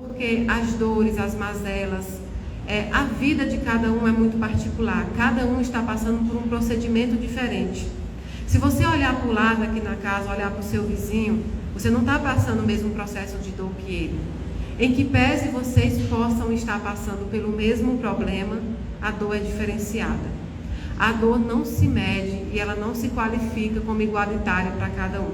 Porque as dores, as mazelas, a vida de cada um é muito particular. Cada um está passando por um procedimento diferente. Se você olhar para o lado aqui na casa, olhar para o seu vizinho, você não está passando o mesmo processo de dor que ele. Em que pese vocês possam estar passando pelo mesmo problema, a dor é diferenciada. A dor não se mede e ela não se qualifica como igualitária para cada um.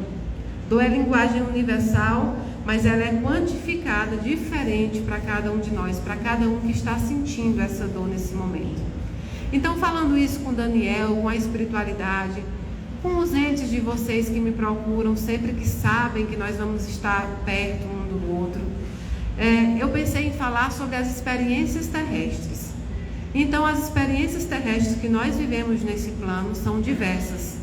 Dor é linguagem universal, mas ela é quantificada diferente para cada um de nós, para cada um que está sentindo essa dor nesse momento. Então, falando isso com Daniel, com a espiritualidade, com os entes de vocês que me procuram sempre que sabem que nós vamos estar perto um do outro, eu pensei em falar sobre as experiências terrestres. Então, as experiências terrestres que nós vivemos nesse plano são diversas.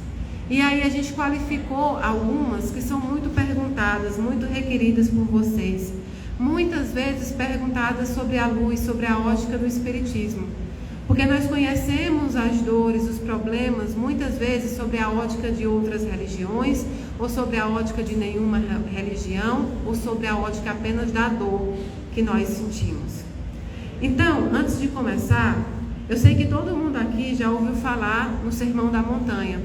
E aí a gente qualificou algumas que são muito perguntadas, muito requeridas por vocês. Muitas vezes perguntadas sobre a luz, sobre a ótica do espiritismo. Porque nós conhecemos as dores, os problemas, muitas vezes sobre a ótica de outras religiões, ou sobre a ótica de nenhuma religião, ou sobre a ótica apenas da dor que nós sentimos. Então, antes de começar, eu sei que todo mundo aqui já ouviu falar no Sermão da Montanha.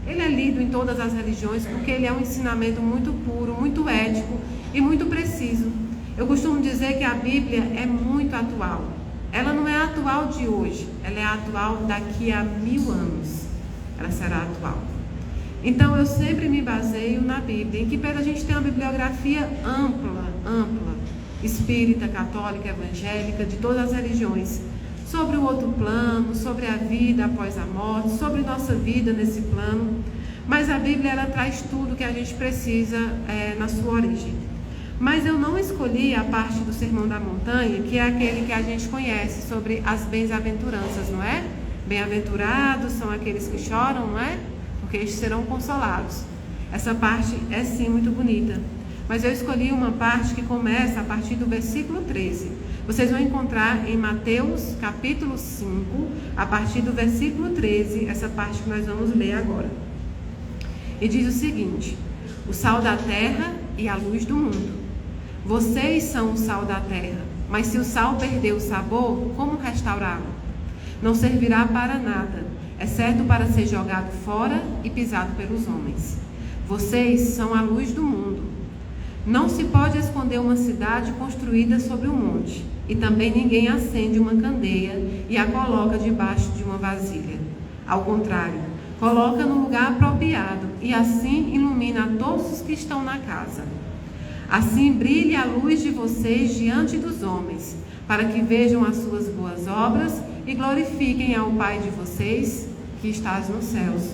Ele é lido em todas as religiões porque ele é um ensinamento muito puro, muito ético e muito preciso. Eu costumo dizer que a Bíblia é muito atual. Ela não é atual de hoje, ela é atual daqui a 1000 anos. Ela será atual. Então eu sempre me baseio na Bíblia, em que a gente tem uma bibliografia ampla, espírita, católica, evangélica, de todas as religiões, sobre o outro plano, sobre a vida após a morte, sobre nossa vida nesse plano. Mas a Bíblia, ela traz tudo que a gente precisa na sua origem. Mas eu não escolhi a parte do Sermão da Montanha, que é aquele que a gente conhece, sobre as bem-aventuranças, não é? Bem-aventurados são aqueles que choram, não é? Porque eles serão consolados. Essa parte é sim muito bonita. Mas eu escolhi uma parte que começa a partir do versículo 13. Vocês vão encontrar em Mateus capítulo 5, a partir do versículo 13, essa parte que nós vamos ler agora. E diz o seguinte: o sal da terra e a luz do mundo. Vocês são o sal da terra, mas se o sal perder o sabor, como restaurá-lo? Não servirá para nada, exceto para ser jogado fora e pisado pelos homens. Vocês são a luz do mundo. Não se pode esconder uma cidade construída sobre um monte, e também ninguém acende uma candeia e a coloca debaixo de uma vasilha. Ao contrário, coloca no lugar apropriado e assim ilumina a todos os que estão na casa. Assim brilhe a luz de vocês diante dos homens, para que vejam as suas boas obras e glorifiquem ao Pai de vocês que está nos céus.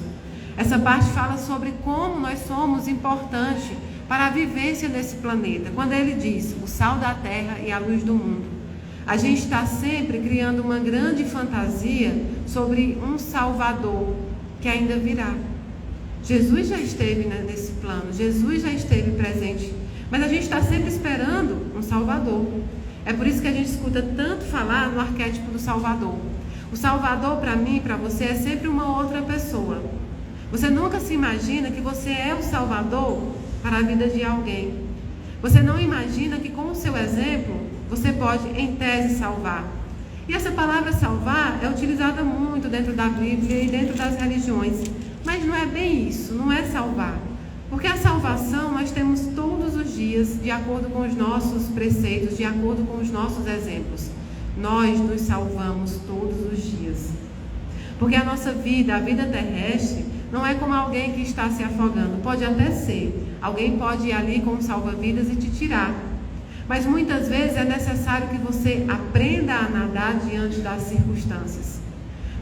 Essa parte fala sobre como nós somos importantes para a vivência desse planeta. Quando ele diz o sal da terra e a luz do mundo, a gente está sempre criando uma grande fantasia sobre um Salvador que ainda virá. Jesus já esteve nesse plano, Jesus já esteve presente, mas a gente está sempre esperando um Salvador. É por isso que a gente escuta tanto falar no arquétipo do Salvador. O Salvador, para mim e para você, é sempre uma outra pessoa. Você nunca se imagina que você é o Salvador para a vida de alguém. Você não imagina que com o seu exemplo você pode, em tese, salvar. E essa palavra salvar é utilizada muito dentro da Bíblia e dentro das religiões. Mas não é bem isso, não é salvar. Porque a salvação nós temos todos os dias, de acordo com os nossos preceitos, de acordo com os nossos exemplos. Nós nos salvamos todos os dias. Porque a nossa vida, a vida terrestre, não é como alguém que está se afogando. Pode até ser. Alguém pode ir ali com um salva-vidas e te tirar. Mas muitas vezes é necessário que você aprenda a nadar diante das circunstâncias.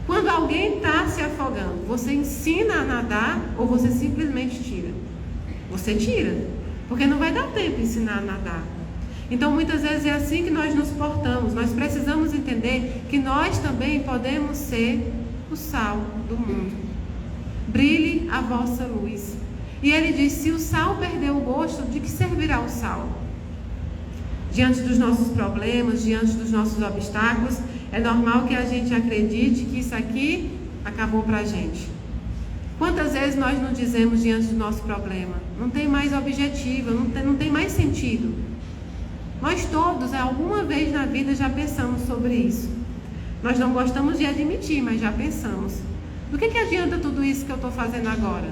Quando alguém está se afogando, você ensina a nadar ou você simplesmente tira? Você tira, porque não vai dar tempo de ensinar a nadar. Então muitas vezes é assim que nós nos portamos. Nós precisamos entender que nós também podemos ser o sal do mundo. Brilhe a vossa luz. E ele diz: se o sal perder o gosto, de que servirá o sal? Diante dos nossos problemas, diante dos nossos obstáculos, é normal que a gente acredite que isso aqui acabou para a gente. Quantas vezes nós não dizemos diante do nosso problema: não tem mais objetivo, não tem mais sentido. Nós todos, alguma vez na vida, já pensamos sobre isso. Nós não gostamos de admitir, mas já pensamos. Do que adianta tudo isso que eu estou fazendo agora?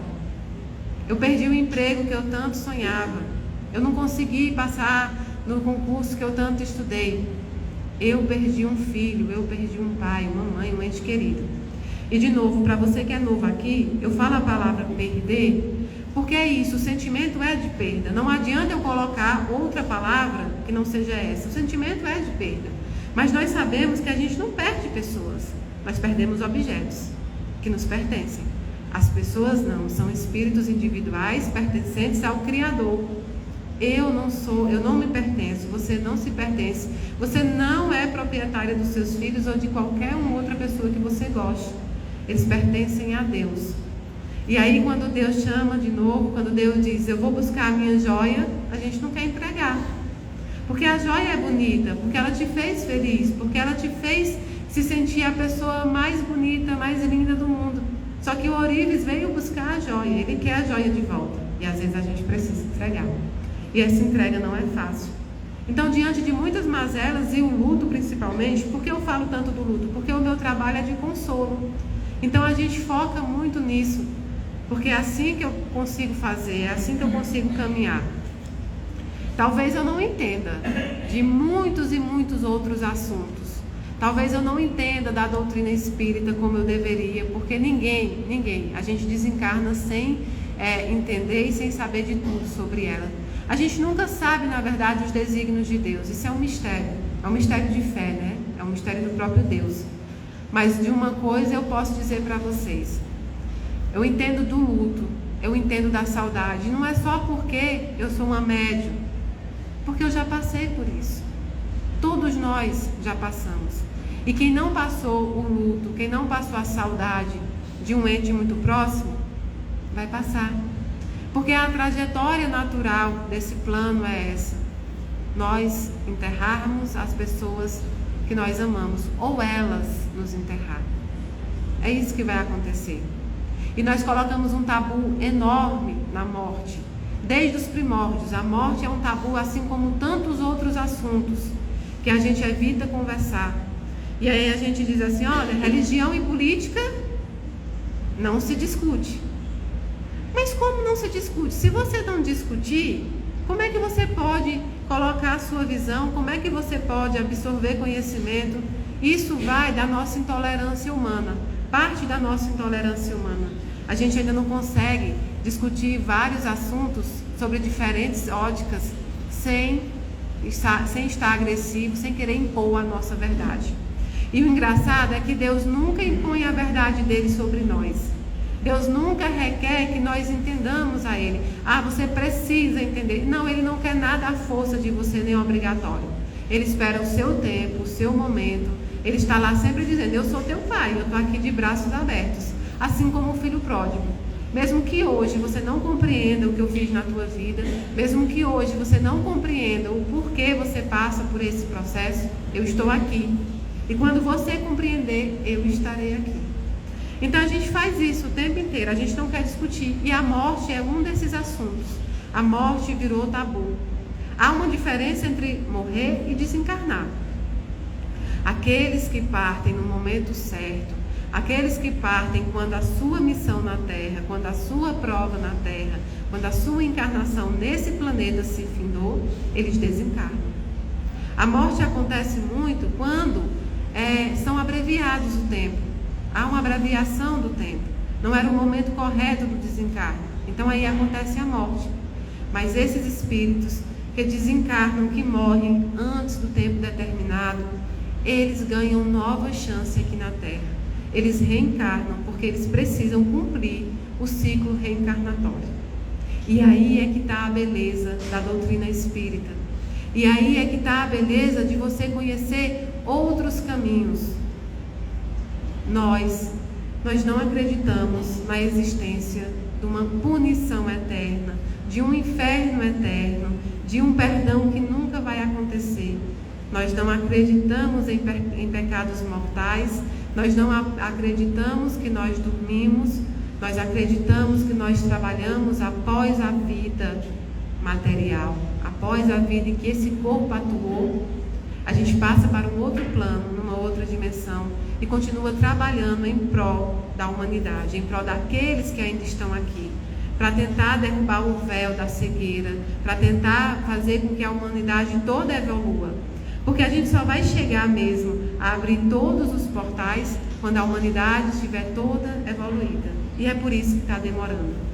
Eu perdi o emprego que eu tanto sonhava. Eu não consegui passar no concurso que eu tanto estudei. Eu perdi um filho, eu perdi um pai, uma mãe, um ente querido. E de novo, para você que é novo aqui, eu falo a palavra perder, porque é isso, o sentimento é de perda. Não adianta eu colocar outra palavra que não seja essa. O sentimento é de perda. Mas nós sabemos que a gente não perde pessoas, nós perdemos objetos que nos pertencem. As pessoas não, são espíritos individuais pertencentes ao Criador. Eu não me pertenço, você não se pertence. Você não é proprietária dos seus filhos ou de qualquer outra pessoa que você goste. Eles pertencem a Deus. E aí quando Deus chama de novo, quando Deus diz, eu vou buscar a minha joia, a gente não quer entregar. Porque a joia é bonita, porque ela te fez feliz, porque ela te fez se sentir a pessoa mais bonita, mais linda do mundo. Só que o ourives veio buscar a joia, ele quer a joia de volta. E às vezes a gente precisa entregar. E essa entrega não é fácil. Então, diante de muitas mazelas, e o luto principalmente, por que eu falo tanto do luto? Porque o meu trabalho é de consolo. Então a gente foca muito nisso, porque é assim que eu consigo fazer, é assim que eu consigo caminhar. Talvez eu não entenda de muitos e muitos outros assuntos. Talvez eu não entenda da doutrina espírita como eu deveria, porque ninguém, a gente desencarna sem entender e sem saber de tudo sobre ela. A gente nunca sabe, na verdade, os desígnios de Deus. Isso é um mistério de fé, né? É um mistério do próprio Deus. Mas de uma coisa eu posso dizer para vocês. Eu entendo do luto, eu entendo da saudade. Não é só porque eu sou uma médium, porque eu já passei por isso. Todos nós já passamos. E quem não passou o luto, quem não passou a saudade de um ente muito próximo, vai passar. Porque a trajetória natural desse plano é essa. Nós enterrarmos as pessoas que nós amamos, ou elas nos enterrar. É isso que vai acontecer. E nós colocamos um tabu enorme na morte. Desde os primórdios, a morte é um tabu, assim como tantos outros assuntos que a gente evita conversar. E aí a gente diz assim, olha, religião e política não se discute. Mas como não se discute? Se você não discutir, como é que você pode colocar a sua visão? Como é que você pode absorver conhecimento? Isso vai da nossa intolerância humana, parte da nossa intolerância humana. A gente ainda não consegue discutir vários assuntos sobre diferentes óticas sem estar agressivo, sem querer impor a nossa verdade. E o engraçado é que Deus nunca impõe a verdade dele sobre nós. Deus nunca requer que nós entendamos a Ele. Ah, você precisa entender. Não, Ele não quer nada à força de você, nem obrigatório. Ele espera o seu tempo, o seu momento. Ele está lá sempre dizendo, eu sou teu pai, eu estou aqui de braços abertos. Assim como o filho pródigo. Mesmo que hoje você não compreenda o que eu fiz na tua vida, mesmo que hoje você não compreenda o porquê você passa por esse processo, eu estou aqui. E quando você compreender, eu estarei aqui. Então a gente faz isso o tempo inteiro, a gente não quer discutir. E a morte é um desses assuntos. A morte virou tabu. Há uma diferença entre morrer e desencarnar. Aqueles que partem no momento certo, aqueles que partem quando a sua missão na Terra, quando a sua prova na Terra, quando a sua encarnação nesse planeta se findou, eles desencarnam. A morte acontece muito quando são abreviados o tempo. Há uma abreviação do tempo. Não era o momento correto do desencarne. Então aí acontece a morte. Mas esses espíritos que desencarnam, que morrem antes do tempo determinado, eles ganham nova chance aqui na Terra. Eles reencarnam porque eles precisam cumprir o ciclo reencarnatório. E aí é que está a beleza da doutrina espírita. E aí é que está a beleza de você conhecer outros caminhos. Nós não acreditamos na existência de uma punição eterna, de um inferno eterno, de um perdão que nunca vai acontecer. Nós não acreditamos em pecados mortais, nós não acreditamos que nós dormimos, nós acreditamos que nós trabalhamos após a vida material, após após a vida em que esse corpo atuou, a gente passa para um outro plano, numa outra dimensão, e continua trabalhando em prol da humanidade, em prol daqueles que ainda estão aqui, para tentar derrubar o véu da cegueira, para tentar fazer com que a humanidade toda evolua. Porque a gente só vai chegar mesmo a abrir todos os portais quando a humanidade estiver toda evoluída. E é por isso que está demorando.